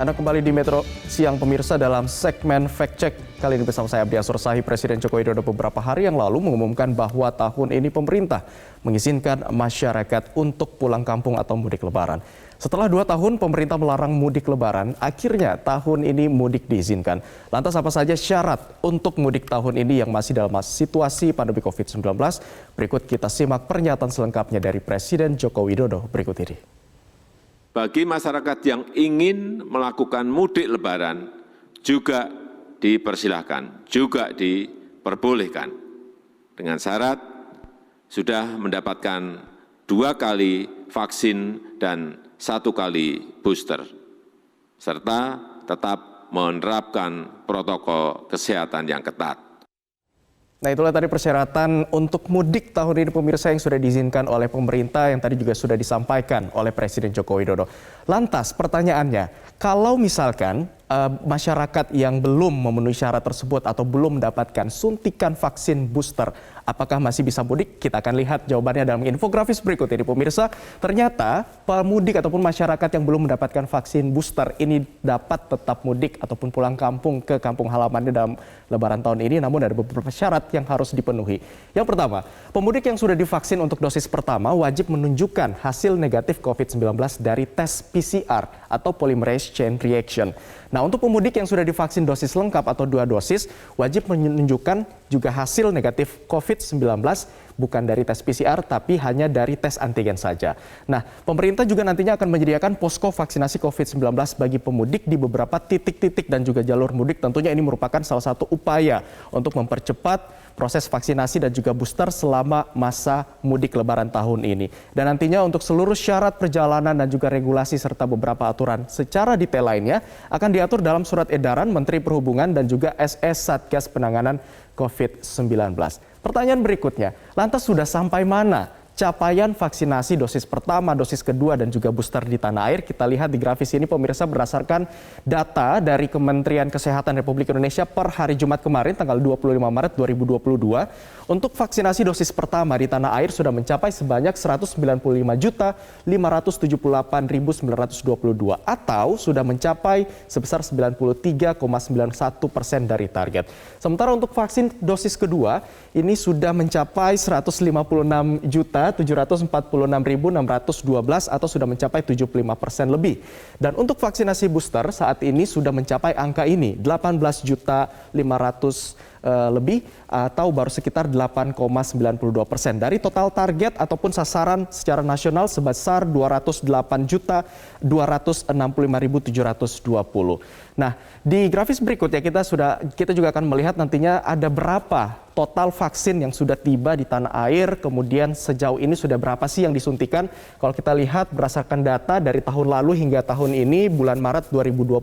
Anda kembali di Metro Siang pemirsa dalam segmen Fact Check. Kali ini bersama saya Abdi Asur Sahi. Presiden Joko Widodo beberapa hari yang lalu mengumumkan bahwa tahun ini pemerintah mengizinkan masyarakat untuk pulang kampung atau mudik lebaran. Setelah 2 tahun pemerintah melarang mudik lebaran, akhirnya tahun ini mudik diizinkan. Lantas apa saja syarat untuk mudik tahun ini yang masih dalam situasi pandemi COVID-19? Berikut kita simak pernyataan selengkapnya dari Presiden Joko Widodo berikut ini. Bagi masyarakat yang ingin melakukan mudik lebaran juga dipersilahkan, juga diperbolehkan. Dengan syarat sudah mendapatkan 2 kali vaksin dan 1 kali booster, serta tetap menerapkan protokol kesehatan yang ketat. Nah, itulah tadi persyaratan untuk mudik tahun ini pemirsa yang sudah diizinkan oleh pemerintah yang tadi juga sudah disampaikan oleh Presiden Joko Widodo. Lantas pertanyaannya, kalau misalkan masyarakat yang belum memenuhi syarat tersebut atau belum mendapatkan suntikan vaksin booster, apakah masih bisa mudik? Kita akan lihat jawabannya dalam infografis berikut ini pemirsa. Ternyata pemudik ataupun masyarakat yang belum mendapatkan vaksin booster ini dapat tetap mudik ataupun pulang kampung ke kampung halamannya dalam lebaran tahun ini, namun ada beberapa syarat yang harus dipenuhi. Yang pertama, pemudik yang sudah divaksin untuk dosis pertama wajib menunjukkan hasil negatif COVID-19 dari tes PCR atau polymerase chain reaction. Nah, untuk pemudik yang sudah divaksin dosis lengkap atau 2 dosis, wajib menunjukkan juga hasil negatif COVID-19 bukan dari tes PCR tapi hanya dari tes antigen saja. Nah, pemerintah juga nantinya akan menyediakan posko vaksinasi COVID-19 bagi pemudik di beberapa titik-titik dan juga jalur mudik. Tentunya ini merupakan salah satu upaya untuk mempercepat proses vaksinasi dan juga booster selama masa mudik lebaran tahun ini. Dan nantinya untuk seluruh syarat perjalanan dan juga regulasi serta beberapa aturan secara detail lainnya akan diatur dalam surat edaran Menteri Perhubungan dan juga SS Satgas Penanganan COVID-19. Pertanyaan berikutnya, lantas sudah sampai mana capaian vaksinasi dosis pertama, dosis kedua, dan juga booster di tanah air? Kita lihat di grafis ini pemirsa berdasarkan data dari Kementerian Kesehatan Republik Indonesia per hari Jumat kemarin tanggal 25 Maret 2022. Untuk vaksinasi dosis pertama di tanah air sudah mencapai sebanyak 195.578.922 atau sudah mencapai sebesar 93,91% dari target. Sementara untuk vaksin dosis kedua ini sudah mencapai 156.746.612 atau sudah mencapai 75% lebih. Dan untuk vaksinasi booster saat ini sudah mencapai angka ini 18.500.000 lebih atau baru sekitar 8,92% dari total target ataupun sasaran secara nasional sebesar 208.265.720. Nah, di grafis berikutnya kita juga akan melihat nantinya ada berapa total vaksin yang sudah tiba di tanah air, kemudian sejauh ini sudah berapa sih yang disuntikan. Kalau kita lihat berdasarkan data dari tahun lalu hingga tahun ini bulan Maret 2022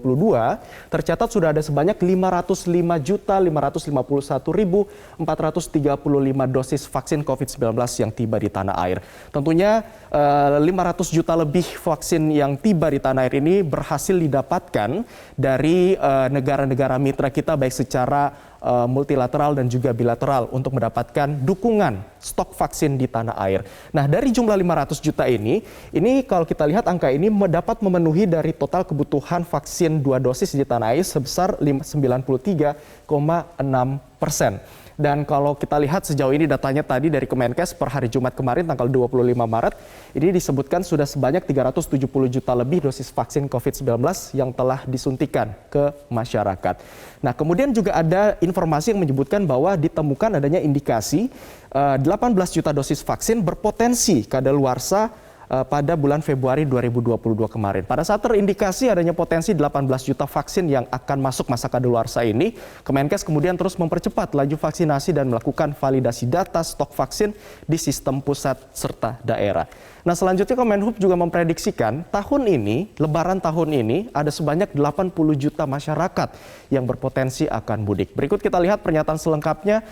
tercatat sudah ada sebanyak 505.551.435 dosis vaksin COVID-19 yang tiba di tanah air. Tentunya 500 juta lebih vaksin yang tiba di tanah air ini berhasil didapatkan dari negara-negara mitra kita baik secara multilateral dan juga bilateral untuk mendapatkan dukungan stok vaksin di tanah air. Nah, dari jumlah 500 juta ini kalau kita lihat angka ini dapat memenuhi dari total kebutuhan vaksin 2 dosis di tanah air sebesar 93,6%. Dan kalau kita lihat sejauh ini datanya tadi dari Kemenkes per hari Jumat kemarin tanggal 25 Maret, ini disebutkan sudah sebanyak 370 juta lebih dosis vaksin COVID-19 yang telah disuntikan ke masyarakat. Nah, kemudian juga ada informasi yang menyebutkan bahwa ditemukan adanya indikasi 18 juta dosis vaksin berpotensi kadaluarsa pada bulan Februari 2022 kemarin. Pada saat terindikasi adanya potensi 18 juta vaksin yang akan masuk masa kadaluarsa ini, Kemenkes kemudian terus mempercepat laju vaksinasi dan melakukan validasi data stok vaksin di sistem pusat serta daerah. Nah, selanjutnya Kemenhub juga memprediksikan tahun ini, lebaran tahun ini, ada sebanyak 80 juta masyarakat yang berpotensi akan mudik. Berikut kita lihat pernyataan selengkapnya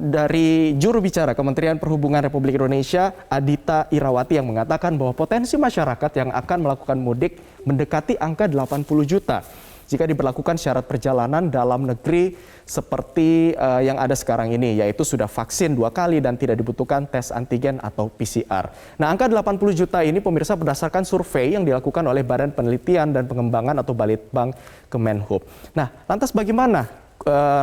dari juru bicara Kementerian Perhubungan Republik Indonesia, Adita Irawati, yang mengatakan bahwa potensi masyarakat yang akan melakukan mudik mendekati angka 80 juta. jika diberlakukan syarat perjalanan dalam negeri seperti yang ada sekarang ini, yaitu sudah vaksin 2 kali dan tidak dibutuhkan tes antigen atau PCR. Nah, angka 80 juta ini pemirsa berdasarkan survei yang dilakukan oleh Badan Penelitian dan Pengembangan atau Balitbang Kemenhub. Nah, lantas bagaimana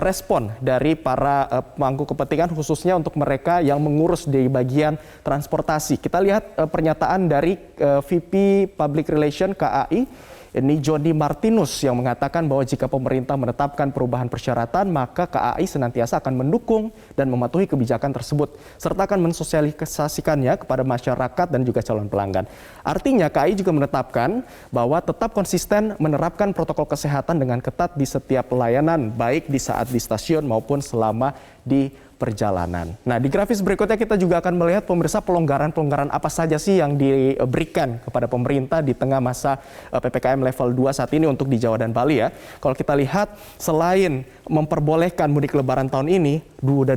respon dari para pemangku kepentingan khususnya untuk mereka yang mengurus di bagian transportasi? Kita lihat pernyataan dari VP Public Relation KAI, ini Joni Martinus, yang mengatakan bahwa jika pemerintah menetapkan perubahan persyaratan, maka KAI senantiasa akan mendukung dan mematuhi kebijakan tersebut, serta akan mensosialisasikannya kepada masyarakat dan juga calon pelanggan. Artinya KAI juga menetapkan bahwa tetap konsisten menerapkan protokol kesehatan dengan ketat di setiap pelayanan, baik di saat di stasiun maupun selama di perjalanan. Nah, di grafis berikutnya kita juga akan melihat pemirsa pelonggaran-pelonggaran apa saja sih yang diberikan kepada pemerintah di tengah masa PPKM level 2 saat ini untuk di Jawa dan Bali ya. Kalau kita lihat, selain memperbolehkan mudik lebaran tahun ini,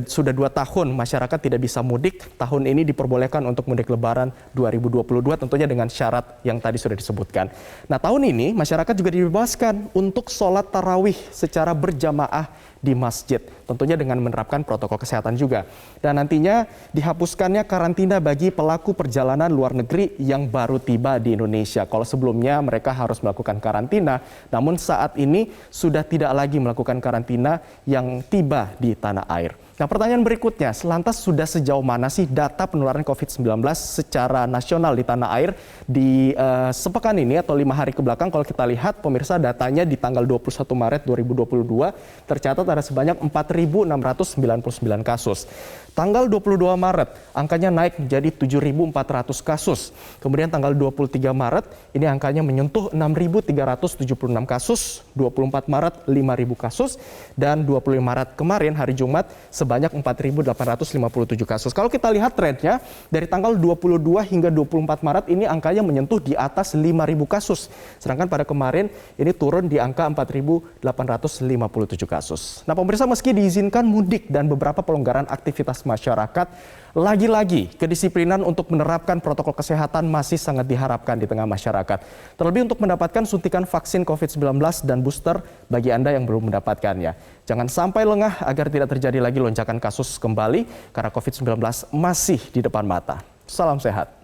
sudah 2 tahun masyarakat tidak bisa mudik, tahun ini diperbolehkan untuk mudik lebaran 2022 tentunya dengan syarat yang tadi sudah disebutkan. Nah, tahun ini masyarakat juga dibebaskan untuk sholat tarawih secara berjamaah di masjid, tentunya dengan menerapkan protokol kesehatan juga. Dan nantinya dihapuskannya karantina bagi pelaku perjalanan luar negeri yang baru tiba di Indonesia. Kalau sebelumnya mereka harus melakukan karantina, namun saat ini sudah tidak lagi melakukan karantina yang tiba di tanah air. Nah, pertanyaan berikutnya, lantas sudah sejauh mana sih data penularan COVID-19 secara nasional di tanah air di sepekan ini atau 5 hari ke belakang? Kalau kita lihat pemirsa, datanya di tanggal 21 Maret 2022 tercatat ada sebanyak 4.699 kasus. Tanggal 22 Maret angkanya naik menjadi 7.400 kasus. Kemudian tanggal 23 Maret ini angkanya menyentuh 6.376 kasus, 24 Maret 5.000 kasus, dan 25 Maret kemarin hari Jumat sebanyak 4.857 kasus. Kalau kita lihat trennya dari tanggal 22 hingga 24 Maret ini angkanya menyentuh di atas 5.000 kasus. Sedangkan pada kemarin ini turun di angka 4.857 kasus. Nah, pemirsa, meski diizinkan mudik dan beberapa pelonggaran aktivitas masyarakat, lagi-lagi kedisiplinan untuk menerapkan protokol kesehatan masih sangat diharapkan di tengah masyarakat. Terlebih untuk mendapatkan suntikan vaksin COVID-19 dan booster bagi Anda yang belum mendapatkannya. Jangan sampai lengah agar tidak terjadi lagi lonjakan kasus kembali karena COVID-19 masih di depan mata. Salam sehat.